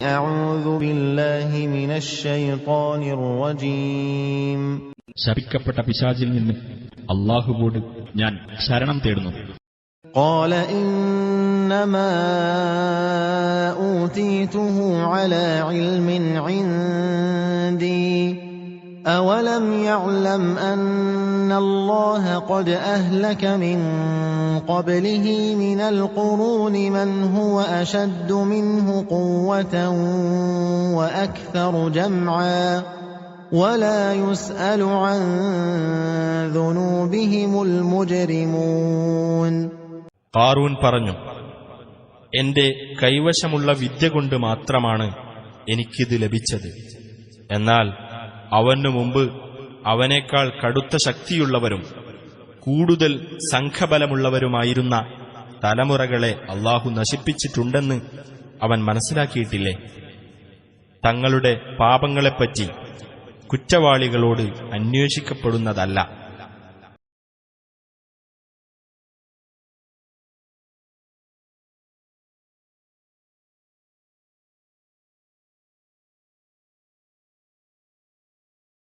أعوذ بالله من الشيطان الرجيم. ശപിക്കപ്പെട്ട പിശാചിൽ നിന്ന് അല്ലാഹുവോട് ഞാൻ ശരണം തേടുന്നു. قال إنما أوتيته على علم عندي أولم يعلم أن الله قد أهلك من قبله من القرون من هو أشد منه قوة وأكثر جمعا ولا يسأل عن ذنوبهم المجرمون. ഖാറൂൻ പറഞ്ഞു, എന്റെ കൈവശമുള്ള വിദ്യ കൊണ്ട് മാത്രമാണ് എനിക്കിത് ലഭിച്ചത്. എന്നാൽ അവനു മുമ്പ് അവനേക്കാൾ കടുത്ത ശക്തിയുള്ളവരും കൂടുതൽ സംഘബലമുള്ളവരുമായിരുന്ന തലമുറകളെ അല്ലാഹു നശിപ്പിച്ചിട്ടുണ്ടെന്ന് അവൻ മനസ്സിലാക്കിയിട്ടില്ലേ? തങ്ങളുടെ പാപങ്ങളെപ്പറ്റി കുറ്റവാളികളോട് അന്വേഷിക്കപ്പെടുന്നതല്ല.